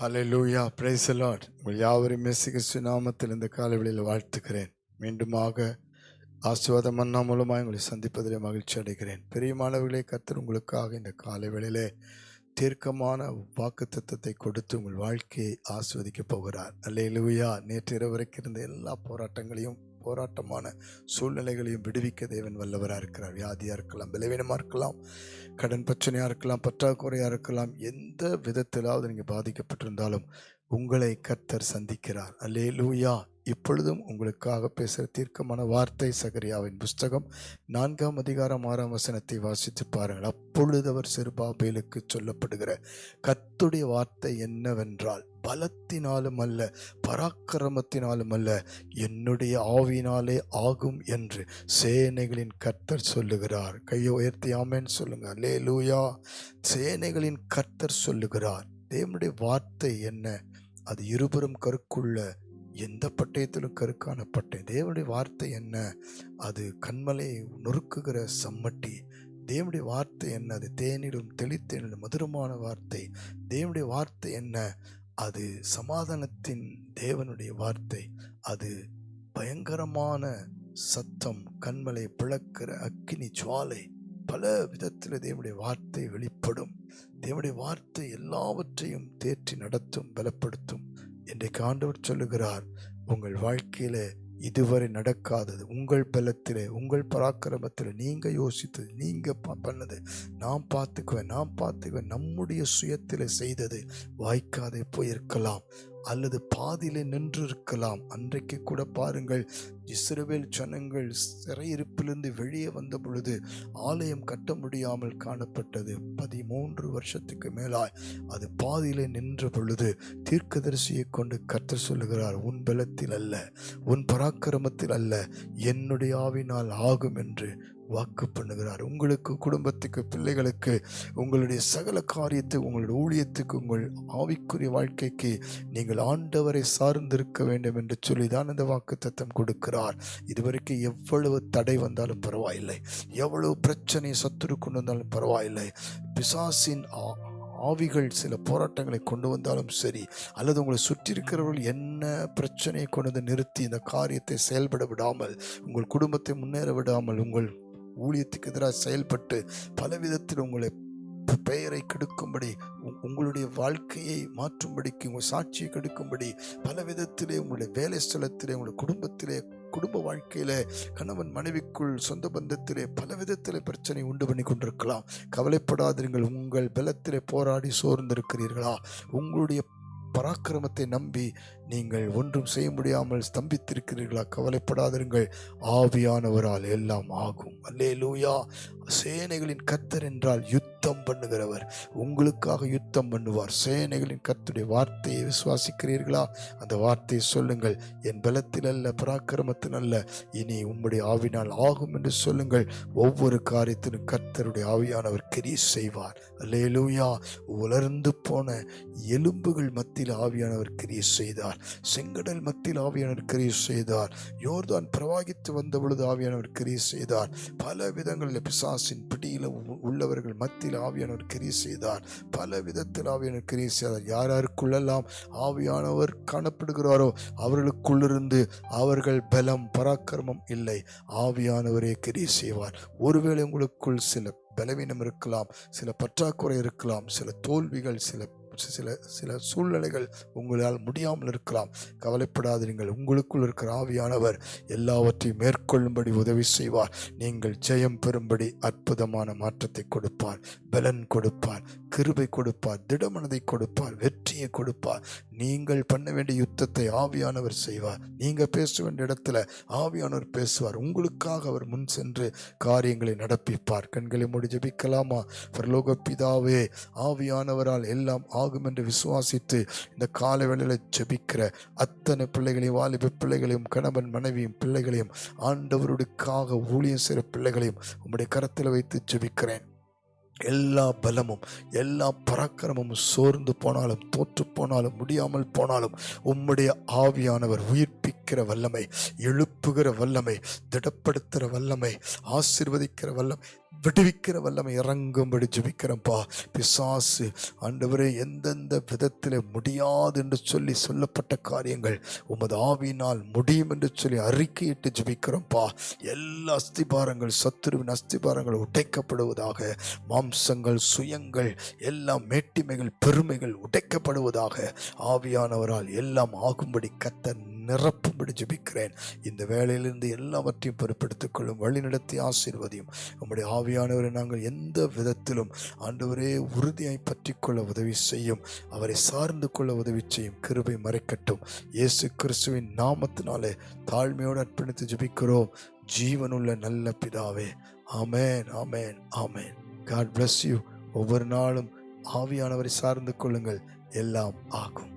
Hallelujah, praise the Lord. உங்கள் யாவரையும் இயேசு கிறிஸ்து நாமத்தில் இந்த காலைவேளையில் வாழ்த்துகிறேன். மீண்டுமாக ஆசீர்வாத மன்னா மூலமாக உங்களை சந்திப்பதிலே மகிழ்ச்சி அடைகிறேன். பிரியமானவர்களே, கர்த்தர் உங்களுக்காக இந்த காலைவேளையிலே தீர்க்கமான வாக்குத்தத்தத்தை கொடுத்து உங்கள் வாழ்க்கையை ஆஸ்வதிக்கப் போகிறார். அல்லேலூயா. நேற்று இரவு வரைக்கும் இருந்த எல்லா போராட்டமான சூழ்நிலைகளையும் விடுவிக்க தேவன் வல்லவராக இருக்கிறார். வியாதியாக இருக்கலாம், பலவீனமாக இருக்கலாம், கடன் பிரச்சனையாக இருக்கலாம், பற்றாக்குறையாக இருக்கலாம், எந்த விதத்திலாவது நீங்கள் பாதிக்கப்பட்டிருந்தாலும் உங்களை கர்த்தர் சந்திக்கிறார். அல்லேலூயா. இப்பொழுதும் உங்களுக்காக பேசுகிற தீர்க்கமான வார்த்தை சகரியாவின் புஸ்தகம் 4ஆம் அதிகாரம் 6ஆம் வசனத்தை வாசித்து பாருங்கள். அப்பொழுது அவர் செருபாபேலுக்கு சொல்லப்படுகிற கர்த்தருடைய வார்த்தை என்னவென்றால், பலத்தினாலும் அல்ல, பராக்கிரமத்தினாலும் அல்ல, என்னுடைய ஆவியினாலே ஆகும் என்று சேனைகளின் கர்த்தர் சொல்லுகிறார். கையை உயர்த்தி ஆமென் சொல்லுங்க. அல்லேலூயா. சேனைகளின் கர்த்தர் சொல்லுகிறார். தேவனுடைய வார்த்தை என்ன? அது இருபுறம் கருக்குள்ள எந்த பட்டயத்திலும் கருக்கான பட்டயம். தேவனுடைய வார்த்தை என்ன? அது கண்மலை நொறுக்குகிற சம்மட்டி. தேவனுடைய வார்த்தை என்ன? அது தேனிலும் தெளித்தேனிலும் மதுரமான வார்த்தை. தேவனுடைய வார்த்தை என்ன? அது சமாதானத்தின் தேவனுடைய வார்த்தை. அது பயங்கரமான சத்தம், கண்மலை பிளக்கிற அக்கினி ஜுவாலை. பல விதத்தில் தேவனுடைய வார்த்தை வெளிப்படும். தேவனுடைய வார்த்தை எல்லாவற்றையும் தேற்றி நடத்தும், பலப்படுத்தும். இன்றைக்கு ஆண்டவர் சொல்லுகிறார், உங்கள் வாழ்க்கையில இதுவரை நடக்காதது, உங்கள் பலத்திலே, உங்கள் பராக்கிரமத்தில் நீங்கள் யோசித்தது, நீங்கள் பண்ணது, நான் பார்த்துக்குவேன், நம்முடைய சுயத்தில் செய்தது வாய்க்காதே போயிருக்கலாம், அல்லது பாதியிலே நின்று இருக்கலாம். அன்றைக்கு கூட பாருங்கள், இஸ்ரவேல் ஜனங்கள் சிறையிருப்பிலிருந்து வெளியே வந்த பொழுது ஆலயம் கட்ட முடியாமல் காணப்பட்டது. 13 வருஷத்துக்கு மேலாய் அது பாதியிலே நின்ற பொழுது தீர்க்கதரிசியை கொண்டு கர்த்தர் சொல்லுகிறார், உன் பலத்தில் அல்ல, உன் பராக்கிரமத்தில் அல்ல, என்னுடைய ஆவினால் ஆகும் என்று வாக்கு பண்ணுகிறார். உங்களுக்கு, குடும்பத்துக்கு, பிள்ளைகளுக்கு, உங்களுடைய சகல காரியத்துக்கு, உங்களுடைய ஊழியத்துக்கு, உங்கள் ஆவிக்குரிய வாழ்க்கைக்கு நீங்கள் ஆண்டவரை சார்ந்திருக்க வேண்டும் என்று சொல்லிதான் இந்த வாக்கு தத்தம் கொடுக்கிறார். இதுவரைக்கும் எவ்வளவு தடை வந்தாலும் பரவாயில்லை, எவ்வளவு பிரச்சனை சத்துரு கொண்டு வந்தாலும் பரவாயில்லை, பிசாசின் ஆவிகள் சில போராட்டங்களை கொண்டு வந்தாலும் சரி, அல்லது உங்களை சுற்றி இருக்கிறவர்கள் என்ன பிரச்சனையை கொண்டு வந்து நிறுத்தி இந்த காரியத்தை செயல்பட விடாமல், உங்கள் குடும்பத்தை முன்னேற விடாமல், உங்கள் ஊழியத்துக்கு எதிராக செயல்பட்டு பல விதத்தில் உங்களை பெயரை கெடுக்கும்படி, உங்களுடைய வாழ்க்கையை மாற்றும்படிக்கு, உங்கள் சாட்சியை கெடுக்கும்படி பல விதத்திலே, உங்களுடைய வேலை ஸ்தலத்திலே, உங்களுடைய குடும்பத்திலே, குடும்ப வாழ்க்கையில, கணவன் மனைவிக்குள், சொந்த பந்தத்திலே பல விதத்திலே பிரச்சனை உண்டு பண்ணி கொண்டிருக்கலாம். கவலைப்படாதீர்கள். உங்கள் பலத்திலே போராடி சோர்ந்திருக்கிறீர்களா? உங்களுடைய பராக்கிரமத்தை நம்பி நீங்கள் ஒன்றும் செய்ய முடியாமல் ஸ்தம்பித்திருக்கிறீர்களா? கவலைப்படாதீர்கள். ஆவியானவரால் எல்லாம் ஆகும். அல்லேலூயா. சேனைகளின் கர்த்தர் என்றால் யுத்தம் பண்ணுகிறவர், உங்களுக்காக யுத்தம் பண்ணுவார். சேனைகளின் கர்த்தருடைய வார்த்தையை விசுவாசிக்கிறீர்களா? அந்த வார்த்தையை சொல்லுங்கள். என் பலத்தில் அல்ல, பராக்கிரமத்தில் அல்ல, இனி உம்முடைய ஆவினால் ஆகும் என்று சொல்லுங்கள். ஒவ்வொரு காரியத்திலும் கர்த்தருடைய ஆவியானவர் கிரியை செய்வார். அல்லேலூயா. உலர்ந்து போன எலும்புகள் மத்தியில் ஆவியானவர் கிரியை செய்தார். செங்கடல் மத்தியில் ஆவியானவர் கிரியை செய்தார். யோர்தான் பிரவாகித்து வந்த பொழுது ஆவியானவர் கிரியை செய்தார். பல விதங்களில் பிசாசின் பிடியில் உள்ளவர்கள் மத்தியில் ஆவியானவர் கிரியை செய்தார். பல விதத்தில் ஆவியானவர் கிரியை செய்தார். யாருக்குள்ளெல்லாம் ஆவியானவர் காணப்படுகிறாரோ அவர்களுக்குள்ளிருந்து அவர்கள் பலம், பராக்கிரமம் இல்லை, ஆவியானவரே கிரியை செய்வார். ஒருவேளை உங்களுக்குள் சில பலவீனம் இருக்கலாம், சில பற்றாக்குறை இருக்கலாம், சில தோல்விகள், சில சூழ்நிலைகள் உங்களால் முடியாமல் இருக்கலாம். கவலைப்படாதீர்கள். உங்களுக்குள் இருக்கிற ஆவியானவர் எல்லாவற்றையும் மேற்கொள்ளும்படி உதவி செய்வார். நீங்கள் ஜெயம் பெறும்படி அற்புதமான மாற்றத்தை கொடுப்பார், பலன் கொடுப்பார், கிருபை கொடுப்பார், திடமனதை கொடுப்பார், வெற்றியை கொடுப்பார். நீங்கள் பண்ண வேண்டிய யுத்தத்தை ஆவியானவர் செய்வார். நீங்கள் பேச வேண்டிய இடத்துல ஆவியானவர் பேசுவார். உங்களுக்காக அவர் முன் சென்று காரியங்களை நடப்பிப்பார். கண்களை மூடி ஜெபிக்கலாமா? பரலோக பிதாவே, ஆவியானவரால் எல்லாம் ஆகும் என்று விசுவாசித்து இந்த காலை வேளையில் ஜெபிக்கிற அத்தனை பிள்ளைகளையும், வாலிப பிள்ளைகளையும், கணவன் மனைவியும் பிள்ளைகளையும், ஆண்டவருக்காக ஊழியம் செய்கிற பிள்ளைகளையும் உம்முடைய கரத்தில் வைத்து ஜெபிக்கிறேன். எல்லா பலமும், எல்லா பராக்கிரமும் சோர்ந்து போனாலும், தோற்று போனாலும், முடியாமல் போனாலும் உம்முடைய ஆவியானவர் உயிர்ப்பிக்கிற வல்லமை, எழுப்புகிற வல்லமை, திடப்படுத்துகிற வல்லமை, ஆசீர்வதிக்கிற வல்லமை, விடுவிக்கிற வல்லமை இறங்கும்படி ஜெபிக்கிறோம்ப்பா. பிசாசு ஆண்டவரே எந்தெந்த விதத்தில் முடியாது என்று சொல்லி சொல்லப்பட்ட காரியங்கள் உமது ஆவியினால் முடியும் என்று சொல்லி அறிக்கையிட்டு ஜெபிக்கிறோம்ப்பா. எல்லா அஸ்திபாரங்கள், சத்துருவின் அஸ்திபாரங்கள் உடைக்கப்படுவதாக. மாம்சங்கள், சுயங்கள், எல்லாம் மேட்டிமைகள், பெருமைகள் உடைக்கப்படுவதாக. ஆவியானவரால் எல்லாம் ஆகும்படி கர்த்தர் நிரப்பும்படி ஜெபிக்கிறேன். இந்த வேளையிலிருந்து எல்லாவற்றையும் பொறுப்பெடுத்துக் கொள்ளும், வழிநடத்தி ஆசீர்வதியும். உம்முடைய ஆவியானவரை நாங்கள் எந்த விதத்திலும் ஆண்டவரே உறுதியாய் பற்றி கொள்ள உதவி செய்யும், அவரை சார்ந்து கொள்ள உதவி செய்யும். கிருபை மறைக்கட்டும். இயேசு கிறிஸ்துவின் நாமத்தினாலே தாழ்மையோடு அர்ப்பணித்து ஜெபிக்கிறோம் ஜீவனுள்ள நல்ல பிதாவே. ஆமேன், ஆமேன், ஆமேன். God bless you. ஒவ்வொரு நாளும் ஆவியானவரை சார்ந்து கொள்ளுங்கள், எல்லாம் ஆகும்.